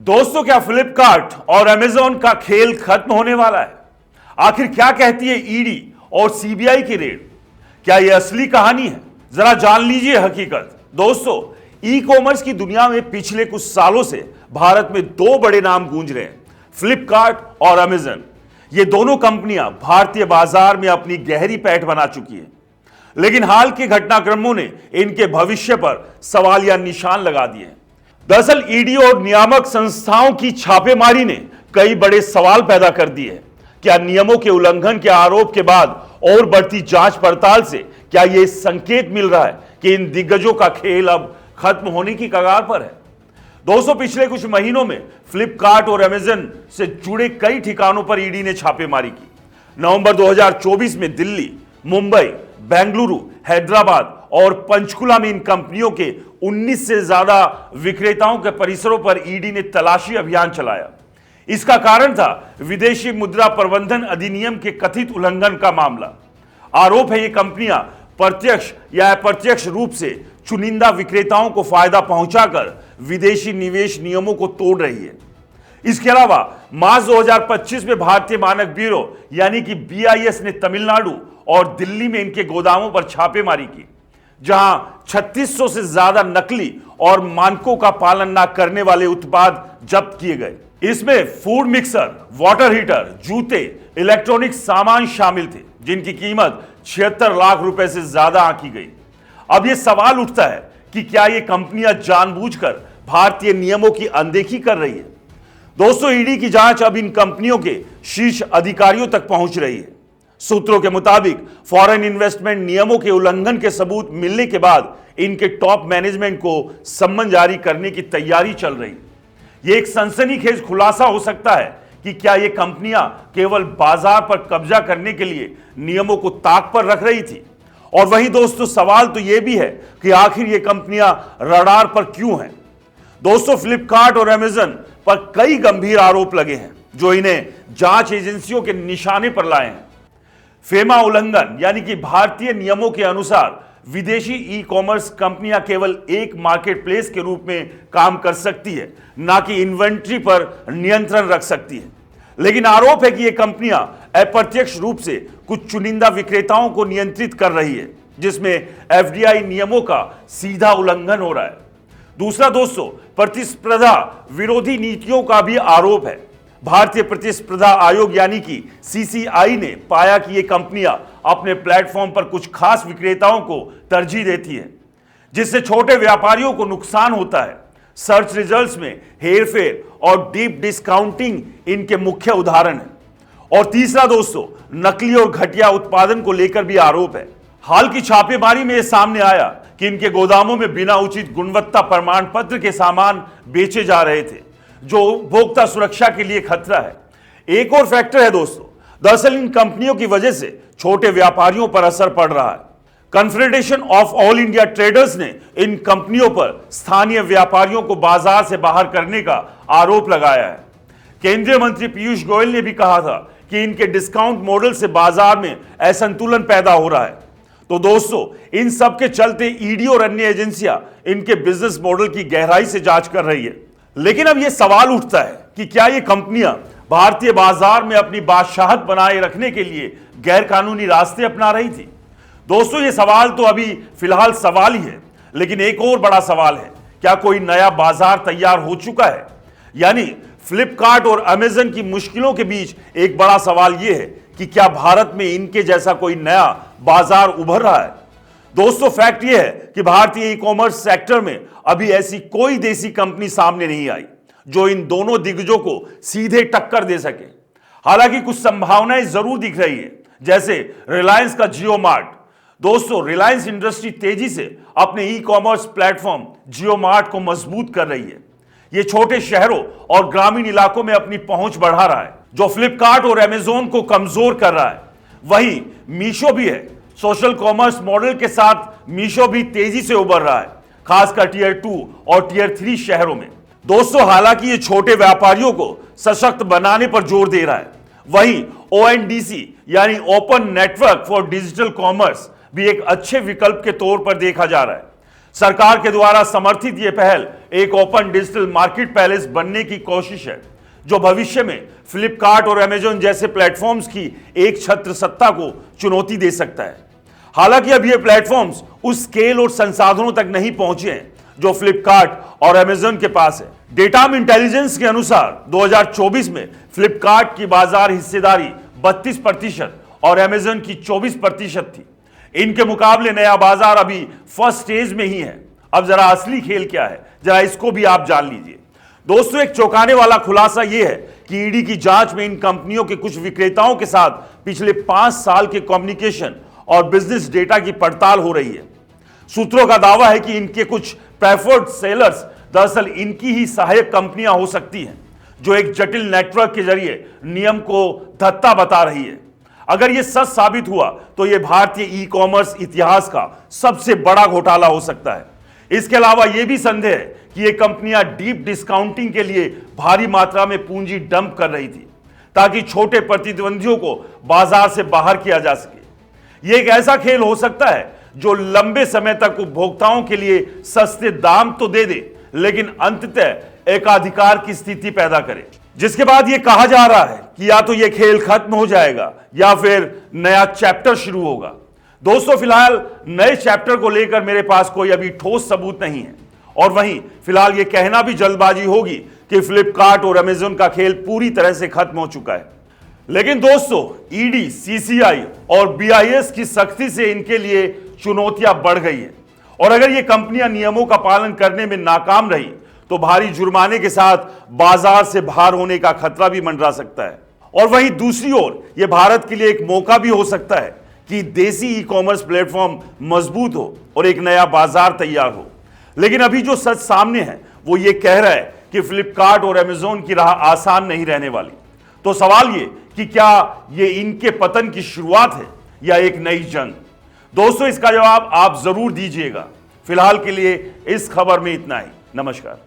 दोस्तों, क्या फ्लिपकार्ट और अमेजॉन का खेल खत्म होने वाला है? आखिर क्या कहती है ईडी और सीबीआई की रेड? क्या यह असली कहानी है? जरा जान लीजिए हकीकत। दोस्तों, ई कॉमर्स की दुनिया में पिछले कुछ सालों से भारत में दो बड़े नाम गूंज रहे हैं, फ्लिपकार्ट और अमेजॉन। ये दोनों कंपनियां भारतीय बाजार में अपनी गहरी पैठ बना चुकी हैं, लेकिन हाल के घटनाक्रमों ने इनके भविष्य पर सवालिया निशान लगा दिए हैं। दरअसल ईडी और नियामक संस्थाओं की छापेमारी ने कई बड़े सवाल पैदा कर दिए हैं। क्या नियमों के उल्लंघन के आरोप के बाद और बढ़ती जांच पड़ताल से क्या यह संकेत मिल रहा है कि इन दिग्गजों का खेल अब खत्म होने की कगार पर है? दोस्तों, पिछले कुछ महीनों में फ्लिपकार्ट और अमेजन से जुड़े कई ठिकानों पर ईडी ने छापेमारी की। नवंबर 2024 में दिल्ली, मुंबई, बेंगलुरु, हैदराबाद और पंचकुला में इन कंपनियों के 19 से ज्यादा विक्रेताओं के परिसरों पर ईडी ने तलाशी अभियान चलाया। इसका कारण था विदेशी मुद्रा प्रबंधन अधिनियम के कथित उल्लंघन का मामला। आरोप है ये कंपनियां प्रत्यक्ष या अप्रत्यक्ष रूप से चुनिंदा विक्रेताओं को फायदा पहुंचाकर विदेशी निवेश नियमों को तोड़ रही है। इसके अलावा मार्च 2025 में भारतीय मानक ब्यूरो यानी कि बीआईएस ने तमिलनाडु और दिल्ली में इनके गोदामों पर छापेमारी की, जहां 3600 से ज्यादा नकली और मानकों का पालन न करने वाले उत्पाद जब्त किए गए। इसमें फूड मिक्सर, वाटर हीटर, जूते, इलेक्ट्रॉनिक सामान शामिल थे, जिनकी कीमत 76 लाख रुपए से ज्यादा आंकी गई। अब यह सवाल उठता है कि क्या ये कंपनियां जानबूझकर भारतीय नियमों की अनदेखी कर रही है? दोस्तों, ईडी की जांच अब इन कंपनियों के शीर्ष अधिकारियों तक पहुंच रही है। सूत्रों के मुताबिक फॉरेन इन्वेस्टमेंट नियमों के उल्लंघन के सबूत मिलने के बाद इनके टॉप मैनेजमेंट को सम्मन जारी करने की तैयारी चल रही। यह एक सनसनीखेज खुलासा हो सकता है कि क्या ये कंपनियां केवल बाजार पर कब्जा करने के लिए नियमों को ताक पर रख रही थी? और वहीं दोस्तों, सवाल तो यह भी है कि आखिर ये कंपनियां रडार पर क्यों हैं? दोस्तों, फ्लिपकार्ट और अमेजन पर कई गंभीर आरोप लगे हैं जो इन्हें जांच एजेंसियों के निशाने पर लाए हैं। फेमा उल्लंघन यानी कि भारतीय नियमों के अनुसार विदेशी ई कॉमर्स कंपनियां केवल एक मार्केटप्लेस के रूप में काम कर सकती है, ना कि इन्वेंट्री पर नियंत्रण रख सकती है। लेकिन आरोप है कि ये कंपनियां अप्रत्यक्ष रूप से कुछ चुनिंदा विक्रेताओं को नियंत्रित कर रही है, जिसमें एफडीआई नियमों का सीधा उल्लंघन हो रहा है। दूसरा दोस्तों, प्रतिस्पर्धा विरोधी नीतियों का भी आरोप है। भारतीय प्रतिस्पर्धा आयोग यानी कि सीसीआई ने पाया कि ये कंपनियां अपने प्लेटफॉर्म पर कुछ खास विक्रेताओं को तरजीह देती है, जिससे छोटे व्यापारियों को नुकसान होता है। सर्च रिजल्ट्स में हेरफेर और डीप डिस्काउंटिंग इनके मुख्य उदाहरण हैं। और तीसरा दोस्तों, नकली और घटिया उत्पादन को लेकर भी आरोप है। हाल की छापेमारी में यह सामने आया कि इनके गोदामों में बिना उचित गुणवत्ता प्रमाण पत्र के सामान बेचे जा रहे थे, जो उपभोक्ता सुरक्षा के लिए खतरा है। एक और फैक्टर है दोस्तों, दरअसल इन कंपनियों की वजह से छोटे व्यापारियों पर असर पड़ रहा है। Confederation of all India traders ने इन कंपनियों पर स्थानीय व्यापारियों को बाजार से बाहर करने का आरोप लगाया है। केंद्रीय मंत्री पीयूष गोयल ने भी कहा था कि इनके डिस्काउंट मॉडल से बाजार में असंतुलन पैदा हो रहा है। तो दोस्तों, इन सब के चलते ईडी और अन्य एजेंसियां इनके बिजनेस मॉडल की गहराई से जांच कर रही है। लेकिन अब यह सवाल उठता है कि क्या ये कंपनियां भारतीय बाजार में अपनी बादशाहत बनाए रखने के लिए गैर कानूनी रास्ते अपना रही थी? दोस्तों, ये सवाल तो अभी फिलहाल सवाल ही है, लेकिन एक और बड़ा सवाल है, क्या कोई नया बाजार तैयार हो चुका है? यानी फ्लिपकार्ट और अमेजन की मुश्किलों के बीच एक बड़ा सवाल यह है कि क्या भारत में इनके जैसा कोई नया बाजार उभर रहा है? दोस्तों, फैक्ट यह है कि भारतीय ई कॉमर्स सेक्टर में अभी ऐसी कोई देसी कंपनी सामने नहीं आई जो इन दोनों दिग्गजों को सीधे टक्कर दे सके। हालांकि कुछ संभावनाएं जरूर दिख रही है, जैसे रिलायंस का जियो मार्ट। दोस्तों, रिलायंस इंडस्ट्री तेजी से अपने ई कॉमर्स प्लेटफॉर्म जियो मार्ट को मजबूत कर रही है। यह छोटे शहरों और ग्रामीण इलाकों में अपनी पहुंच बढ़ा रहा है, जो फ्लिपकार्ट और अमेजोन को कमजोर कर रहा है। वहीं मीशो भी है। सोशल कॉमर्स मॉडल के साथ मीशो भी तेजी से उभर रहा है, खासकर टियर 2 और टियर 3 शहरों में। दोस्तों, हालांकि ये छोटे व्यापारियों को सशक्त बनाने पर जोर दे रहा है, वहीं ओएनडीसी यानी open network for digital commerce भी एक अच्छे विकल्प के तौर पर देखा जा रहा है। सरकार के द्वारा समर्थित यह पहल एक ओपन डिजिटल मार्केट पैलेस बनने की कोशिश है, जो भविष्य में फ्लिपकार्ट और अमेजन जैसे प्लेटफॉर्म्स की एक छत्र सत्ता को चुनौती दे सकता है। हालांकि अब ये प्लेटफॉर्म्स उस स्केल और संसाधनों तक नहीं पहुंचे हैं जो फ्लिपकार्ट और अमेजन के पास है। डेटाम इंटेलिजेंस के अनुसार 2024 में फ्लिपकार्ट की बाजार हिस्सेदारी 32% और अमेजन की 24% थी। इनके मुकाबले नया बाजार अभी फर्स्ट स्टेज में ही है। अब जरा असली खेल क्या है, जरा इसको भी आप जान लीजिए। दोस्तों, एक चौंकाने वाला खुलासा यह है कि ईडी की जांच में इन कंपनियों के कुछ विक्रेताओं के साथ पिछले 5 साल के कम्युनिकेशन और बिजनेस डेटा की पड़ताल हो रही है। सूत्रों का दावा है कि इनके कुछ प्रेफर्ड सेलर्स दरअसल इनकी ही सहायक कंपनियां हो सकती हैं, जो एक जटिल नेटवर्क के जरिए नियम को धत्ता बता रही है। अगर यह सच साबित हुआ तो यह भारतीय ई कॉमर्स इतिहास का सबसे बड़ा घोटाला हो सकता है। इसके अलावा यह भी संदेह है कि ये कंपनियां डीप डिस्काउंटिंग के लिए भारी मात्रा में पूंजी डंप कर रही थी, ताकि छोटे प्रतिद्वंदियों को बाजार से बाहर किया जा सके। यह एक ऐसा खेल हो सकता है जो लंबे समय तक उपभोक्ताओं के लिए सस्ते दाम तो दे दे, लेकिन अंततः एकाधिकार की स्थिति पैदा करे, जिसके बाद यह कहा जा रहा है कि या तो यह खेल खत्म हो जाएगा या फिर नया चैप्टर शुरू होगा। दोस्तों, फिलहाल नए चैप्टर को लेकर मेरे पास कोई अभी ठोस सबूत नहीं है, और वहीं फिलहाल यह कहना भी जल्दबाजी होगी कि फ्लिपकार्ट और अमेजन का खेल पूरी तरह से खत्म हो चुका है। लेकिन दोस्तों, ईडी, सीसीआई और बीआईएस की सख्ती से इनके लिए चुनौतियां बढ़ गई है, और अगर ये कंपनियां नियमों का पालन करने में नाकाम रही तो भारी जुर्माने के साथ बाजार से बाहर होने का खतरा भी मंडरा सकता है। और वहीं दूसरी ओर यह भारत के लिए एक मौका भी हो सकता है कि देसी ई कॉमर्स प्लेटफॉर्म मजबूत हो और एक नया बाजार तैयार हो। लेकिन अभी जो सच सामने है वो ये कह रहा है कि फ्लिपकार्ट और अमेजन की राह आसान नहीं रहने वाली। तो सवाल ये कि क्या ये इनके पतन की शुरुआत है या एक नई जंग? दोस्तों, इसका जवाब आप जरूर दीजिएगा। फिलहाल के लिए इस खबर में इतना ही। नमस्कार।